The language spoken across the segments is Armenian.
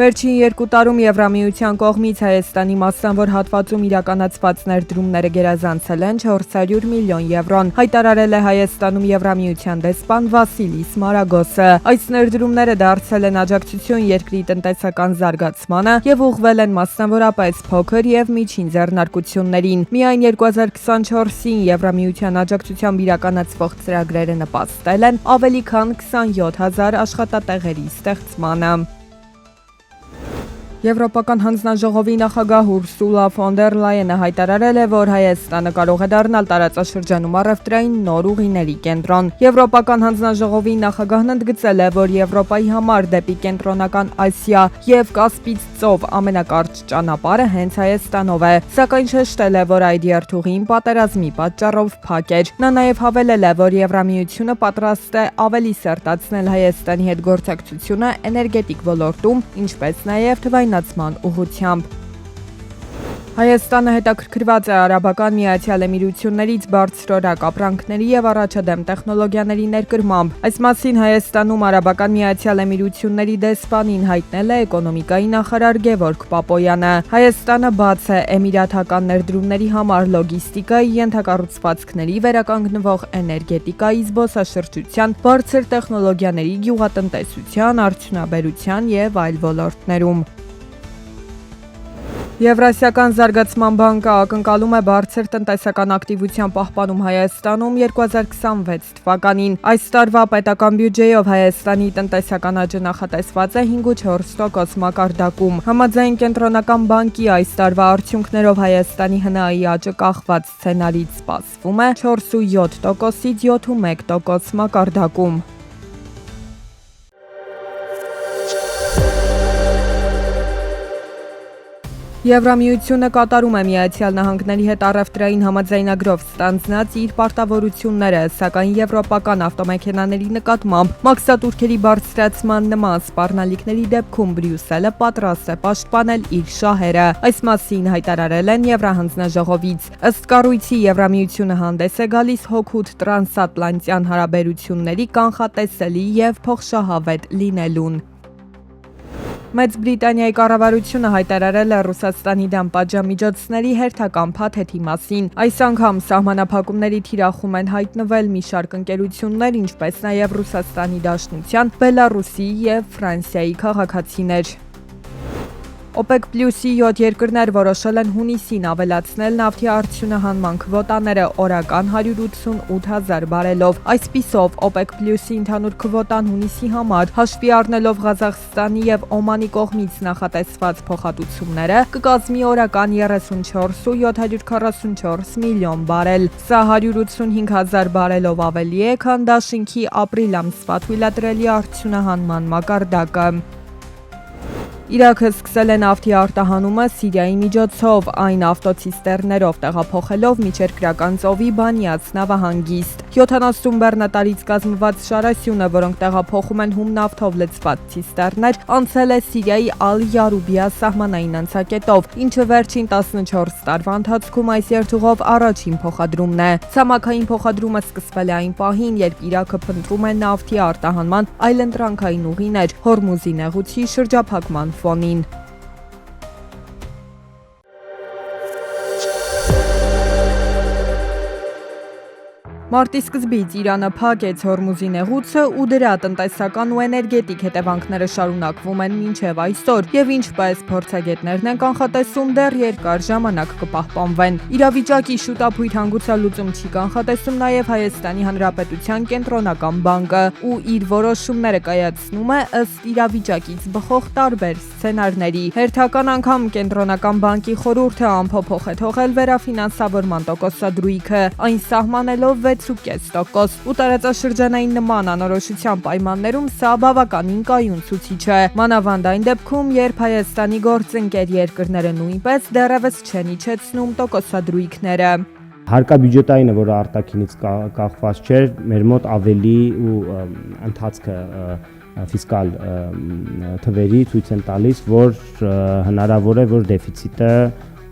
Վերջին 2 տարում Եվրամիության կողմից Հայաստանի մասնավոր հատվածում իրականացված ներդրումները գերազանցել են 400 միլիոն եվրոն, հայտարարել է Հայաստանում Եվրամիության դեսպան Վասիլիս Մարագոսը։ Այս ներդրումները դարձել են աջակցություն երկրի տնտեսական զարգացմանը եւ ուղղվել են մասնավորապես փոքր եւ միջին ձեռնարկություններին։ Միայն 2024-ին Եվրամիության աջակցությամբ իրականացվող ծրագրերը նպաստել են ավելի քան 27,000 աշխատատեղերի ստեղծմանը։ Եվրոպական հանձնաժողովի նախագահ Ուրսուլա ֆոն դեր Լայենը հայտարարել է, որ Հայաստանը կարող է դառնալ տարածաշրջանում առևտրային նոր ուղիների կենտրոն։ Եվրոպական հանձնաժողովի նախագահն ընդգծել է, որ Եվրոպայի համար դեպի կենտրոնական Ասիա եւ Կասպից ծով ամենակարճ ճանապարհը հենց Հայաստանով է, սակայն շեշտել է, որ այդ երթուղին պատերազմի պատճառով փակ էր։ Նա նաեւ հավելել է, որ Եվրամիությունը պատրաստ է ավելի սերտացնել Հայաստանի հետ գործակցությունը էներգետիկ ոլորտում, ինչպես նաեւ թվայնացման ուղղությամբ։ Հայաստանը հետաքրքրված է Արաբական Միացյալ Էմիրություններից բարձրորակ ապրանքների եւ առաջադեմ տեխնոլոգիաների ներկրմամբ։ Այս մասին Հայաստանում Արաբական Միացյալ Էմիրությունների դեսպանին հայտնել է էկոնոմիկայի նախարար Գևորգ Պապոյանը։ Հայաստանը բաց է էմիրաթական ներդրումների համար լոգիստիկայի, ենթակառուցվածքների, վերականգնվող էներգետիկայի, զբոսաշրջության, բարձր տեխնոլոգիաների, գյուղատնտեսության, արդյունաբերության եւ այլ ոլորտներում։ Եվրասիական զարգացման բանկը ակնկալում է բարձր տնտեսական ակտիվության պահպանում Հայաստանում 2026 թվականին։ Այս տարվա պետական բյուջեով Հայաստանի տնտեսական աճը նախատեսված է 5.4% մակարդակում։ Համաձայն Կենտրոնական բանկի այս տարվա արդյունքներով Հայաստանի ՀՆԱ-ի աճը կախված սցենարից սպասվում է 4.7%-ից 7.1% մակարդակում։ Եվրամիությունը կատարում է Միացյալ Նահանգների հետ առևտրային համաձայնագրով ստանձնած իր պարտավորությունները, սակայն եվրոպական ավտոմեքենաների նկատմամբ մաքսատուրքերի բարձրացման նման սպառնալիքների դեպքում Բրյուսելը պատրաստ է պաշտպանել իր շահերը։ Այս մասին հայտարարել են Եվրահանձնաժողովից։ Ըստ կառույցի Եվրամիությունը հանդես է գալիս հօգուտ տրանսատլանտյան հարաբերությունների կանխատեսելի եւ փոխշահավետ լինելուն։ Մեծ Բրիտանիայի կառավարությունը հայտարարել է Ռուսաստանի դեմ պատժամիջոցների հերթական փաթեթի մասին։ Այս անգամ սահմանափակումների թիրախում են հայտնվել մի շարք ընկերություններ, ինչպես նաև Ռուսաստանի Դաշնության, Բելառուսի եւ Ֆրանսիայի քաղաքացիներ։ OPEC+-ի 7 երկրներ որոշել են հունիսին ավելացնել նավթի արդյունահանման քվոտաները օրական 188,000 բարելով։ Այսպիսով OPEC+-ի ընդհանուր քվոտան հունիսի համար, հաշվի առնելով Ղազախստանի եւ Օմանի կողմից նախատեսված փոխհատուցումները, կկազմի օրական 34,744 միլիոն բարել։ Սա 185,000 բարելով ավելի է, քան դաշինքի ապրիլ ամսվա թույլատրելի արդյունահանման մակարդակը։ Իրաքը սկսել է նավթի արտահանումը Սիրիայի միջոցով, այն ավտոցիստերներով տեղափոխելով միջերկրական ծովի Բանիաց նավահանգիստ։ 70 բեռնատարից կազմված շարասյունը, որոնք տեղափոխում են հում նավթով լցված ցիստերներ, անցել է Սիրիայի Ալ-Յարուբիա սահմանային անցակետով, ինչը վերջին 14 տարվա ընթացքում այս երթուղով առաջին փոխադրումն է։ Ցամաքային փոխադրումը սկսվել է այն պահին, երբ Իրաքը փնտրում է նավթի արտահանման այլընտրանքային ուղիներ Հորմուզի նեղուցի շրջափակման ֆոնին։ Մարտի սկզբից Իրանը փակեց Հորմուզի նեղուցը ու դրա տնտեսական ու էներգետիկ հետևանքները շարունակվում են մինչև այսօր եւ ինչպես փորձագետներն են կանխատեսում դեռ երկար ժամանակ կպահպանվեն։ Իրավիճակի շուտափույթ հանգուցալուծում չի կանխատեսում նաեւ Հայաստանի Հանրապետության Կենտրոնական բանկը ու իր որոշումները կայացնում է ըստ իրավիճակից բխող տարբեր սցենարների։ Հերթական անգամ Կենտրոնական բանկի խորհուրդը անփոփոխ է թողել վերաֆինանսավորման տոկոսադրույքը, այն սահմանելով 6.5% ու տարածաշրջանային նման անորոշության պայմաններում սա բավականին կայուն ցուցիչ է։ Մանավանդ այն դեպքում, երբ Հայաստանի գործընկեր երկրները նույնպես դեռևս չեն իջեցնում տոկոսադրույքները։ Հարկաբյուջետայինը, որը արտաքինից կախված չէր, մեր մոտ ավելի ու ընթացքը ֆիսկալ թվերի ցույց են տալիս, որ հնարավոր է, որ դեֆիցիտը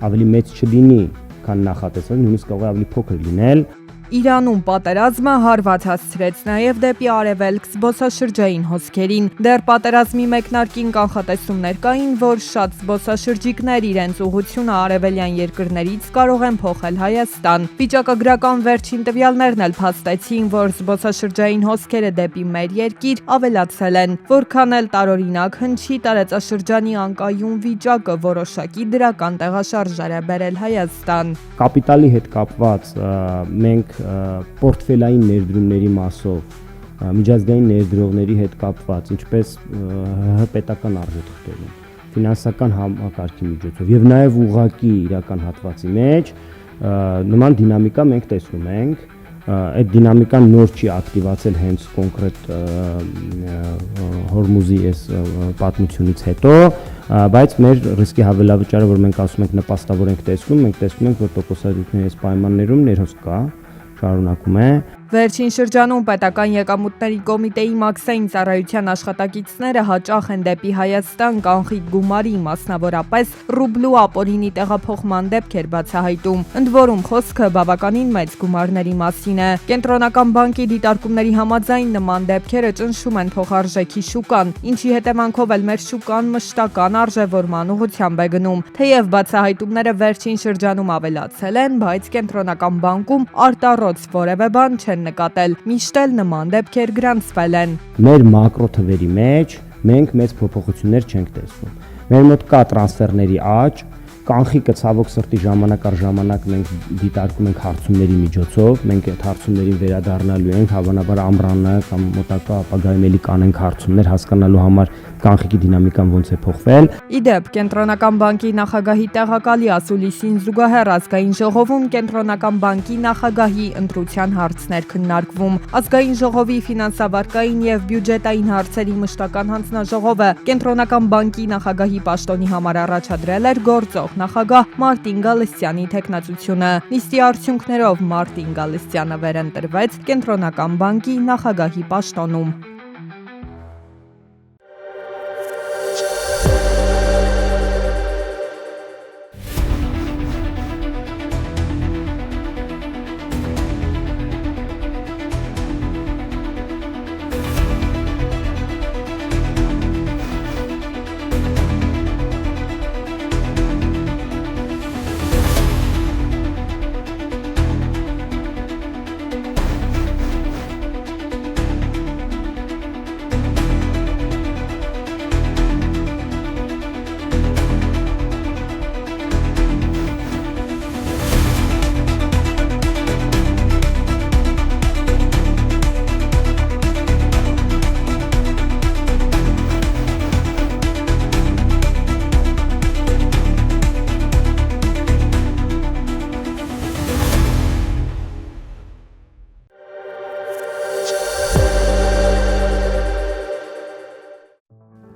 ավելի մեծ չլինի, քան նախատեսված, նույնիսկ կարող է ավելի փոքր լինել։ Իրանում պատերազմը հարված հասցրեց նաև դեպի արևելք զբոսաշրջային հոսքերին։ Դեռ պատերազմի մեկնարկին կանխատեսումներ կային, որ շատ զբոսաշրջիկներ իրենց ուղղությունը արևելյան երկրներից կարող են փոխել Հայաստան։ Վիճակագրական վերջին տվյալներն էլ փաստեցին, որ զբոսաշրջային հոսքերը դեպի մեր երկիր ավելացել են, որքան էլ տարօրինակ հնչի, տարածաշրջանի անկայուն վիճակը որոշակի դրական տեղաշարժեր է բերել Հայաստան։ Կապիտալի հետ կապված մենք պորտֆելային ներդրումների մասով միջազգային ներդրողների հետ կապված, ինչպես պետական արժեթղթերում, ֆինանսական համակարգի միջոցով եւ նաեւ ուղղակի իրական հատվածի մեջ նման դինամիկա մենք տեսնում ենք։ Այդ դինամիկան նոր չի ակտիվացել հենց կոնկրետ Հորմուզի այս պատմությունից հետո, բայց մեր ռիսկի հավելավճարը, որ մենք ասում ենք նպաստավոր ենք տեսնում, մենք տեսնում ենք, որ տոկոսադրույքների այս պայմաններում ներհոս կա, շարունակում է։ Վերջին շրջանում պետական եկամուտների կոմիտեի մաքսային ծառայության աշխատակիցները հաճախ են դեպի Հայաստան կանխիկ գումարի, մասնավորապես ռուբլու ապօրինի տեղափոխման դեպքեր բացահայտում։ Ընդ որում խոսքը բավականին մեծ գումարների մասին է։ Կենտրոնական բանկի դիտարկումների համաձայն նման դեպքերը ճնշում են փոխարժեքի շուկան, ինչի հետևանքով էլ մեր շուկան մշտական արժևորման ուղղությամբ է գնում։ Թեև բացահայտումները վերջին շրջանում ավելացել են, բայց կենտրոնական բանկում արտառոց որևէ բան չեն նկատել, միշտ էլ նման դեպքեր գրանցվել են։ Մեր մակրո թվերի մեջ մենք մեծ փոփոխություններ չենք տեսնում։ Մեր մոտ կա տրանսֆերների աճ, կանխիկը ցավոք սրտի ժամանակ առ ժամանակ մենք դիտարկում ենք հարցումների միջոցով, մենք այդ հարցումներին վերադառնալու ենք, հավանաբար ամռանը կամ մոտակա ապագայում էլի կանենք հարցումներ հասկանալու համար կանխիկի դինամիկան ոնց է փոխվել։ Իդեպ կենտրոնական բանկի նախագահի տեղակալի ասուլիսին զուգահեռ ազգային ժողովում կենտրոնական բանկի նախագահի ընտրության հարցներ քննարկվում։ Ազգային ժողովի ֆինանսավարկային եւ բյուջետային հարցերի մշտական հանձնաժողովը կենտրոնական բանկի նախագահի պաշտոնի համար առաջադրել էր գործող նախագահ Մարտին Գալստյանի թեկնածությունը։ Նիստի արդյունքներով Մարտին Գալստյանը վերընտրվեց կենտրոնական բանկի նախագահի պաշտոնում։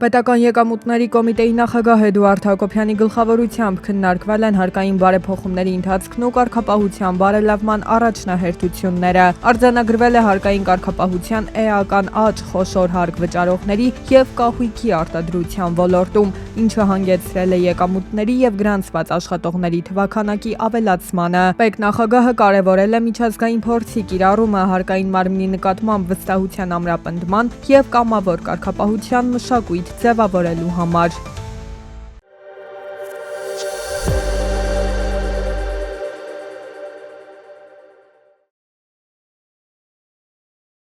Պետական եկամուտների կոմիտեի նախագահ Էդուարդ Հակոբյանի գլխավորությամբ քննարկվել են հարկային բարեփոխումների ընթացքն ու կարգապահության բարելավման առաջնահերթությունները։ Արձանագրվել է հարկային կարգապահության էական աճ խոշոր հարկ վճարողների եւ կահույքի արտադրության ոլորտում, ինչը հանգեցրել է եկամուտների եւ գրանցված աշխատողների թվաքանակի ավելացմանը։ Պետնախագահը կարևորել է միջազգային փորձի կիրառումը հարկային մարմնի նկատմամբ վստահության ամրապնդման եւ կամավոր կարգապահության մշակույթ ձևավորելու համար։